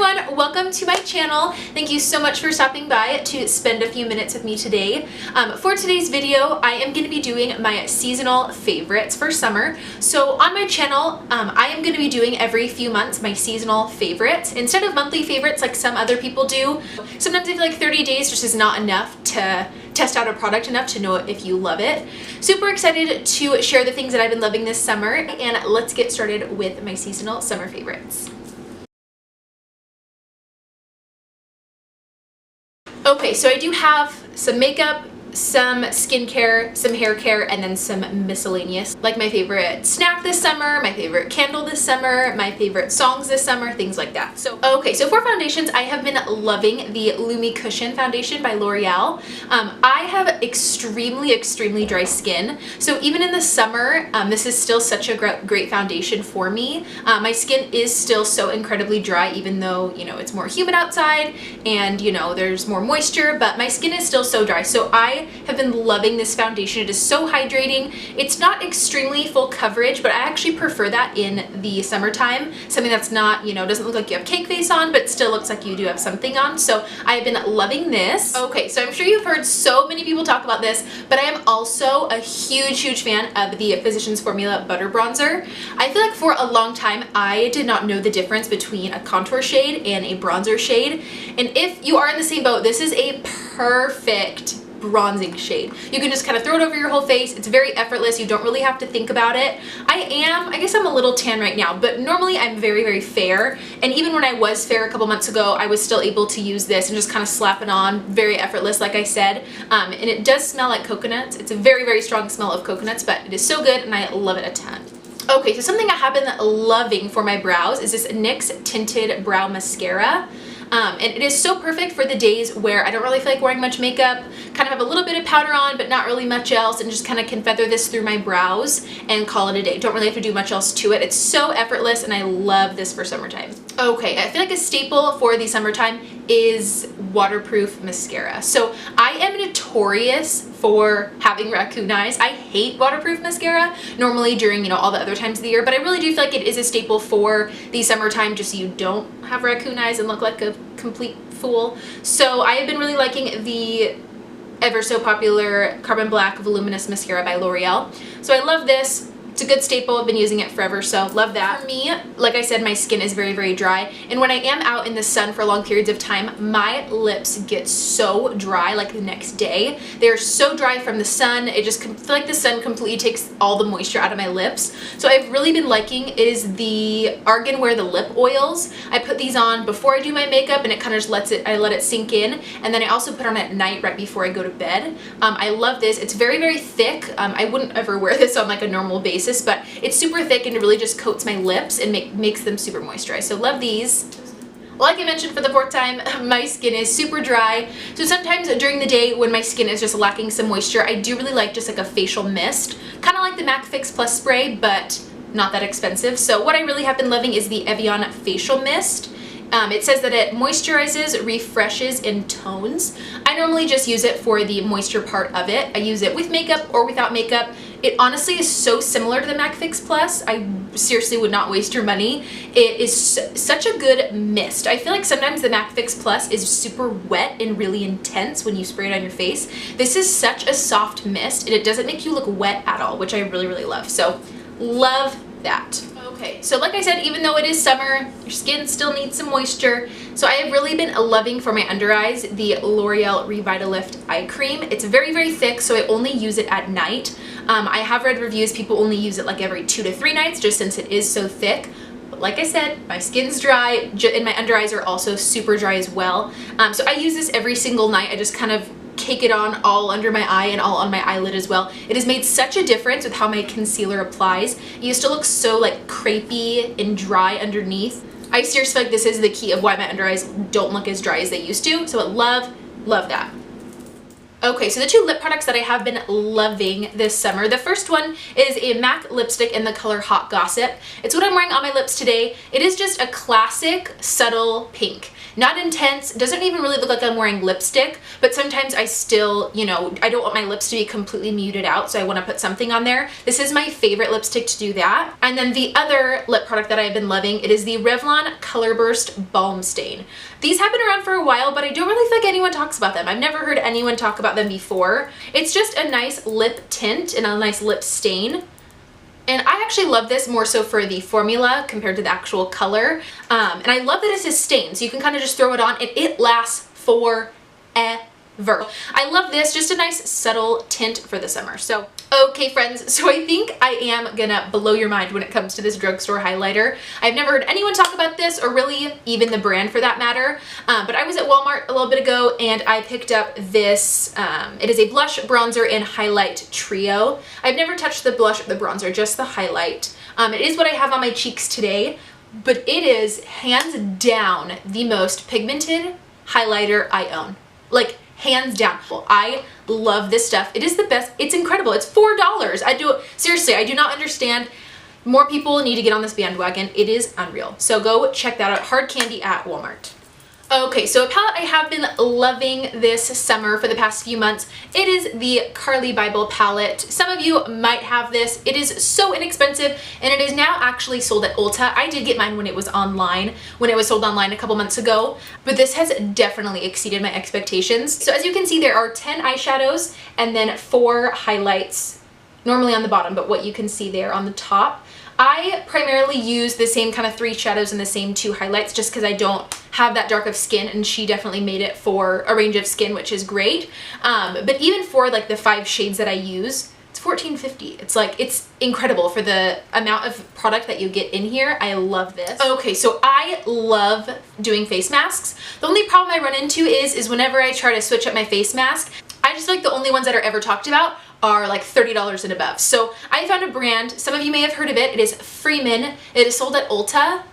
everyone, welcome to my channel. Thank you so much for stopping by to spend a few minutes with me today. For today's video, I am going to be doing my seasonal favorites for summer. So on my channel, I am going to be doing every few months my seasonal favorites instead of monthly favorites like some other people do. Sometimes I feel like 30 days just is not enough to test out a product enough to know if you love it. Super excited to share the things that I've been loving this summer, and let's get started with my seasonal summer favorites. Okay, so I do have some makeup, some skincare, some hair care, and then some miscellaneous, like my favorite snack this summer, my favorite candle this summer, my favorite songs this summer, things like that. So for foundations, I have been loving the Lumi Cushion Foundation by L'Oreal. I have extremely dry skin, so even in the summer, this is still such a great foundation for me. My skin is still so incredibly dry, even though, you know, it's more humid outside and, you know, there's more moisture, but my skin is still so dry. So I have been loving this foundation. It is so hydrating. It's not extremely full coverage, but I actually prefer that in the summertime. Something that's not, you know, doesn't look like you have cake face on, but still looks like you do have something on. So I've been loving this. Okay, so I'm sure you've heard so many people talk about this, but I am also a huge fan of the Physicians Formula Butter Bronzer. I feel like for a long time, I did not know the difference between a contour shade and a bronzer shade. And if you are in the same boat, this is a perfect bronzing shade. You can just kind of throw it over your whole face. It's very effortless. You don't really have to think about it. I guess I'm a little tan right now, but normally I'm very fair. And even when I was fair a couple months ago, I was still able to use this and just kind of slap it on. Very effortless, like I said. And it does smell like coconuts. It's a very strong smell of coconuts, but it is so good and I love it a ton. Okay, so something I have been loving for my brows is this NYX Tinted Brow Mascara. And it is so perfect for the days where I don't really feel like wearing much makeup, kind of have a little bit of powder on, but not really much else, and just kind of can feather this through my brows and call it a day. Don't really have to do much else to it. It's so effortless, and I love this for summertime. Okay, I feel like a staple for the summertime is waterproof mascara. So I am notorious for having raccoon eyes. I hate waterproof mascara normally during, you know, all the other times of the year, but I really do feel like it is a staple for the summertime, just so you don't have raccoon eyes and look like a complete fool. So I have been really liking the ever so popular Carbon Black Voluminous Mascara by L'Oreal. So I love this. It's a good staple. I've been using it forever, so love that. For me, like I said, my skin is very dry, and when I am out in the sun for long periods of time, my lips get so dry like the next day. They're so dry from the sun. It just feel like the sun completely takes all the moisture out of my lips. So I've really been liking is the Argan Wear the Lip Oils. I put these on before I do my makeup, and it kind of just I let it sink in, and then I also put on at night right before I go to bed. I love this. It's very thick. I wouldn't ever wear this on like a normal basis, but it's super thick and it really just coats my lips and makes them super moisturized. So love these. Like I mentioned for the fourth time, my skin is super dry. So sometimes during the day when my skin is just lacking some moisture, I do really like just like a facial mist. Kind of like the MAC Fix Plus spray, but not that expensive. So what I really have been loving is the Evian facial mist. It says that it moisturizes, refreshes, and tones. I normally just use it for the moisture part of it. I use it with makeup or without makeup. It honestly is so similar to the MAC Fix Plus. I seriously would not waste your money. It is such a good mist. I feel like sometimes the MAC Fix Plus is super wet and really intense when you spray it on your face. This is such a soft mist, and it doesn't make you look wet at all, which I really love. So love that. Okay, so like I said, even though it is summer, your skin still needs some moisture. So I have really been loving for my under eyes the L'Oreal Revitalift eye cream. It's very thick, so I only use it at night. I have read reviews, people only use it like every 2 to 3 nights just since it is so thick. But like I said, my skin's dry and my under eyes are also super dry as well. So I use this every single night. I just kind of cake it on all under my eye and all on my eyelid as well. It has made such a difference with how my concealer applies. It used to look so like crepey and dry underneath. I seriously feel like this is the key of why my under eyes don't look as dry as they used to. So I love that. Okay, so the two lip products that I have been loving this summer. The first one is a MAC lipstick in the color Hot Gossip. It's what I'm wearing on my lips today. It is just a classic subtle pink. Not intense, doesn't even really look like I'm wearing lipstick, but sometimes I still, you know, I don't want my lips to be completely muted out, so I want to put something on there. This is my favorite lipstick to do that. And then the other lip product that I've been loving, it is the Revlon Colorburst Balm Stain. These have been around for a while, but I don't really think anyone talks about them. I've never heard anyone talk about them before. It's just a nice lip tint and a nice lip stain. And I actually love this more so for the formula compared to the actual color. And I love that it's a stain, so you can kind of just throw it on and it lasts forever. I love this, just a nice subtle tint for the summer. So, okay friends, so I think I am gonna blow your mind when it comes to this drugstore highlighter. I've never heard anyone talk about this, or really even the brand for that matter, but I was at Walmart a little bit ago and I picked up this, it is a blush, bronzer, and highlight trio. I've never touched the blush or the bronzer, just the highlight. It is what I have on my cheeks today, but it is hands down the most pigmented highlighter I own. Like, hands down. Well, I love this stuff. It is the best. It's incredible. It's $4. Seriously, I do not understand. More people need to get on this bandwagon. It is unreal. So go check that out. Hard candy at Walmart. Okay, so a palette I have been loving this summer for the past few months. It is the Carli Bybel palette. Some of you might have this. It is so inexpensive, and it is now actually sold at Ulta. I did get mine when it was online, when it was sold online a couple months ago, but this has definitely exceeded my expectations. So as you can see, there are 10 eyeshadows and then 4 highlights, normally on the bottom, but what you can see there on the top. I primarily use the same kind of 3 shadows and the same 2 highlights just because I don't have that dark of skin, and she definitely made it for a range of skin, which is great. But even for like the 5 shades that I use, it's $14.50. It's like, it's incredible for the amount of product that you get in here. I love this. Okay, so I love doing face masks. The only problem I run into is whenever I try to switch up my face mask, I just feel like the only ones that are ever talked about are like $30 and above. So I found a brand, some of you may have heard of it. It is Freeman. It is sold at Ulta.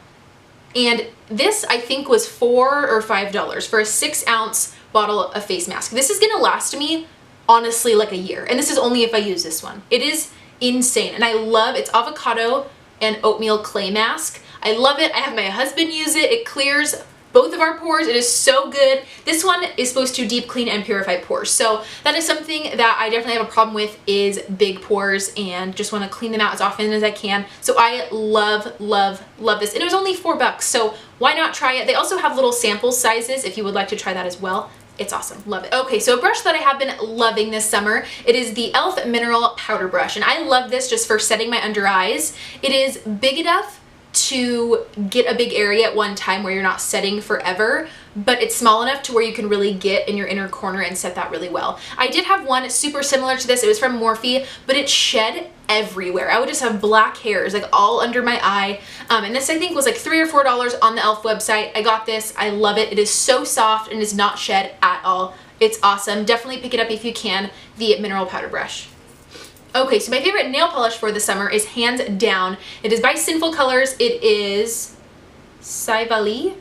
And this I think was $4 or $5 for a 6-ounce bottle of face mask. This is gonna last me honestly like a year. And this is only if I use this one. It is insane. And I love, it's avocado and oatmeal clay mask. I love it. I have my husband use it. It clears both of our pores. It is so good. This one is supposed to deep clean and purify pores. So that is something that I definitely have a problem with, is big pores, and just want to clean them out as often as I can. So I love, love, love this. And it was only $4, so why not try it? They also have little sample sizes if you would like to try that as well. It's awesome. Love it. Okay, so a brush that I have been loving this summer, it is the E.L.F. Mineral Powder Brush. And I love this just for setting my under eyes. It is big enough to get a big area at one time where you're not setting forever, but it's small enough to where you can really get in your inner corner and set that really well. I did have one super similar to this. It was from Morphe, but it shed everywhere. I would just have black hairs like all under my eye. And this I think was like $3 or $4 on the E.L.F. website. I got this. I love it. It is so soft and is not shed at all. It's awesome. Definitely pick it up if you can, the Mineral Powder Brush. Okay, so my favorite nail polish for the summer is hands down. It is by Sinful Colors. It is Sivali.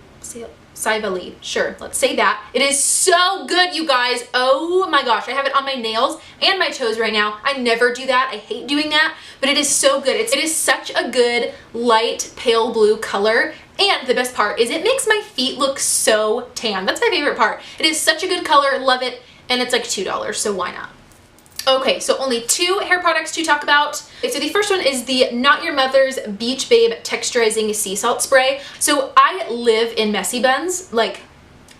Sure, let's say that. It is so good, you guys. Oh my gosh, I have it on my nails and my toes right now. I never do that. I hate doing that, but it is so good. It is such a good light pale blue color. And the best part is it makes my feet look so tan. That's my favorite part. It is such a good color. Love it. And it's like $2, so why not? Okay, so only 2 hair products to talk about. Okay, so the first one is the Not Your Mother's Beach Babe Texturizing Sea Salt Spray. So I live in messy buns like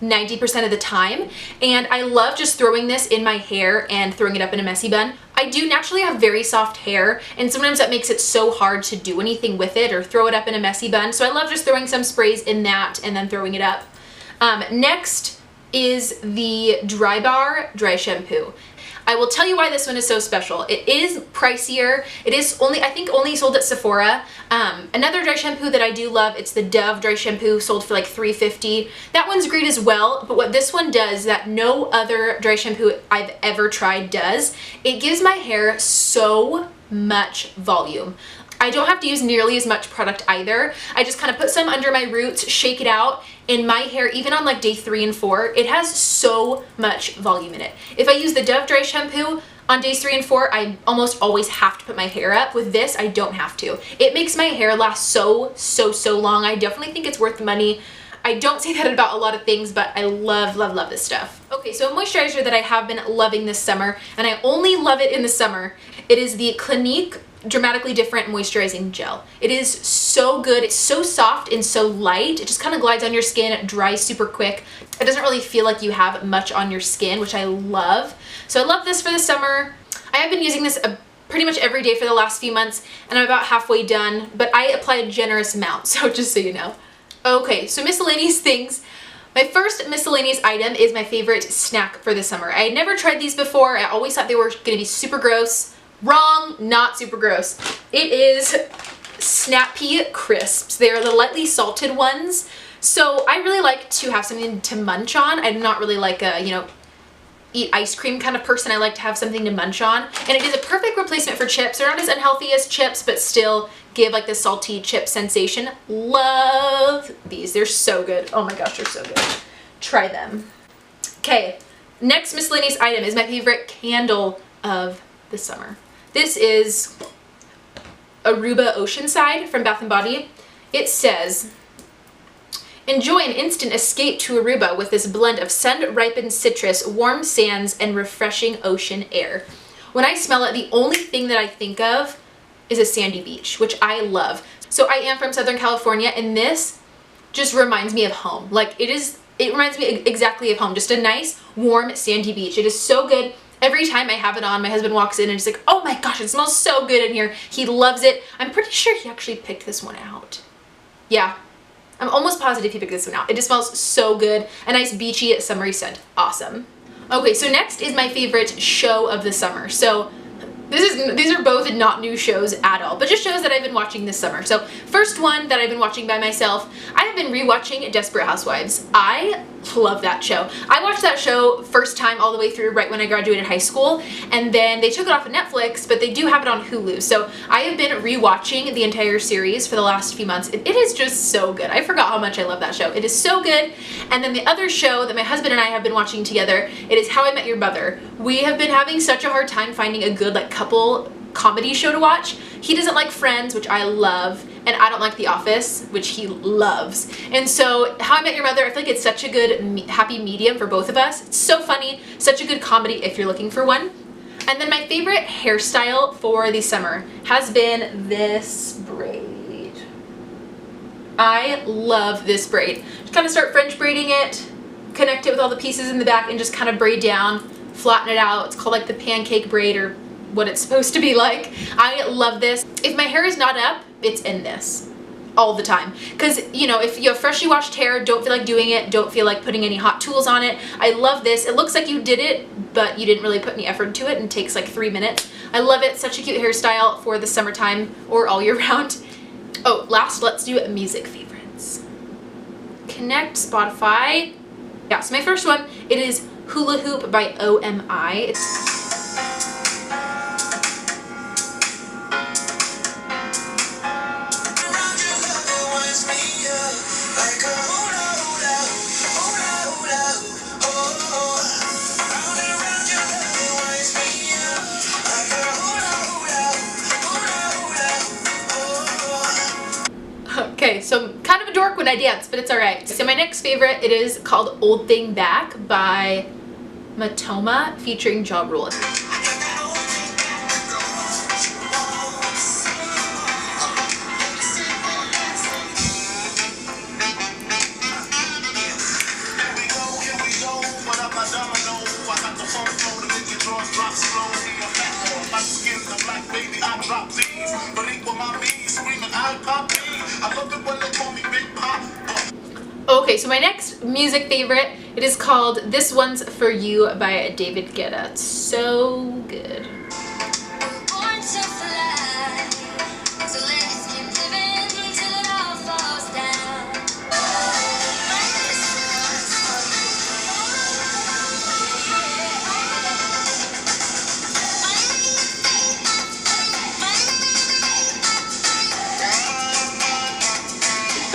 90% of the time, and I love just throwing this in my hair and throwing it up in a messy bun. I do naturally have very soft hair, and sometimes that makes it so hard to do anything with it or throw it up in a messy bun. So I love just throwing some sprays in that and then throwing it up. Next is the Drybar Dry Shampoo. I will tell you why this one is so special. It is pricier. It is only, I think, only sold at Sephora. Another dry shampoo that I do love, it's the Dove dry shampoo, sold for like $3.50. That one's great as well, but what this one does that no other dry shampoo I've ever tried does, it gives my hair so much volume. I don't have to use nearly as much product either. I just kind of put some under my roots, shake it out, and my hair, even on like day 3 and 4, it has so much volume in it. If I use the Dove dry shampoo on days 3 and 4, I almost always have to put my hair up. With this, I don't have to. It makes my hair last so long. I definitely think it's worth the money. I don't say that about a lot of things, but I love, love, love this stuff. Okay, so a moisturizer that I have been loving this summer, and I only love it in the summer, it is the Clinique Dramatically Different Moisturizing Gel. It is so good. It's so soft and so light. It just kind of glides on your skin, it dries super quick. It doesn't really feel like you have much on your skin, which I love. So I love this for the summer. I have been using this pretty much every day for the last few months, and I'm about halfway done, but I apply a generous amount, so just so you know. Okay, so miscellaneous things. My first miscellaneous item is my favorite snack for the summer. I had never tried these before. I always thought they were gonna be super gross. Wrong, not super gross. It is Snappy Crisps. They are the lightly salted ones. So I really like to have something to munch on. I'm not really like a, you know, eat ice cream kind of person. I like to have something to munch on. And it is a perfect replacement for chips. They're not as unhealthy as chips, but still give like the salty chip sensation. Love these. They're so good. Oh my gosh, they're so good. Try them. Okay, next miscellaneous item is my favorite candle of the summer. This is Aruba Oceanside from Bath & Body. It says, enjoy an instant escape to Aruba with this blend of sun-ripened citrus, warm sands, and refreshing ocean air. When I smell it, the only thing that I think of is a sandy beach, which I love. So I am from Southern California, and this just reminds me of home. Like it reminds me exactly of home. Just a nice, warm, sandy beach. It is so good. Every time I have it on, my husband walks in and he's like, oh my gosh, it smells so good in here. He loves it. I'm pretty sure he actually picked this one out. Yeah, I'm almost positive he picked this one out. It just smells so good. A nice beachy, summery scent. Awesome. Okay, so next is my favorite show of the summer. So these are both not new shows at all, but just shows that I've been watching this summer. So first one that I've been watching by myself, I have been rewatching Desperate Housewives. I love that show. I watched that show first time all the way through right when I graduated high school, and then they took it off of Netflix, but they do have it on Hulu. So I have been rewatching the entire series for the last few months. It is just so good. I forgot how much I love that show. It is so good. And then the other show that my husband and I have been watching together, it is How I Met Your Mother. We have been having such a hard time finding a good like couple comedy show to watch. He doesn't like Friends, which I love, and I don't like The Office, which he loves. And so How I Met Your Mother, I feel like it's such a good happy medium for both of us. It's so funny, such a good comedy if you're looking for one. And then my favorite hairstyle for the summer has been this braid. I love this braid. Just kind of start French braiding it, connect it with all the pieces in the back, and just kind of braid down, flatten it out. It's called like the pancake braid, or what it's supposed to be like. I love this. If my hair is not up, it's in this all the time. Because, you know, if you have freshly washed hair, don't feel like doing it, don't feel like putting any hot tools on it. I love this. It looks like you did it, but you didn't really put any effort into it, and takes like 3 minutes. I love it. Such a cute hairstyle for the summertime or all year round. Oh, last, let's do music favorites. Connect, Spotify. Yeah, so my first one, it is Hula Hoop by OMI. Okay, so I'm kind of a dork when I dance, but it's alright. So my next favorite, it is called Old Thing Back by Matoma featuring Ja Rule. Okay, so my next music favorite, it is called This One's For You by David Guetta. It's so good.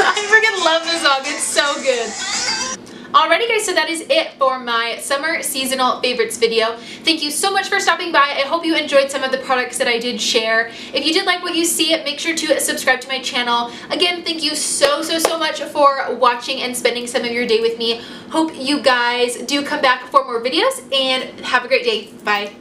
I freaking love this song. It's so good. Alrighty guys, so that is it for my summer seasonal favorites video. Thank you so much for stopping by. I hope you enjoyed some of the products that I did share. If you did like what you see, make sure to subscribe to my channel. Again, thank you so much for watching and spending some of your day with me. Hope you guys do come back for more videos, and have a great day. Bye.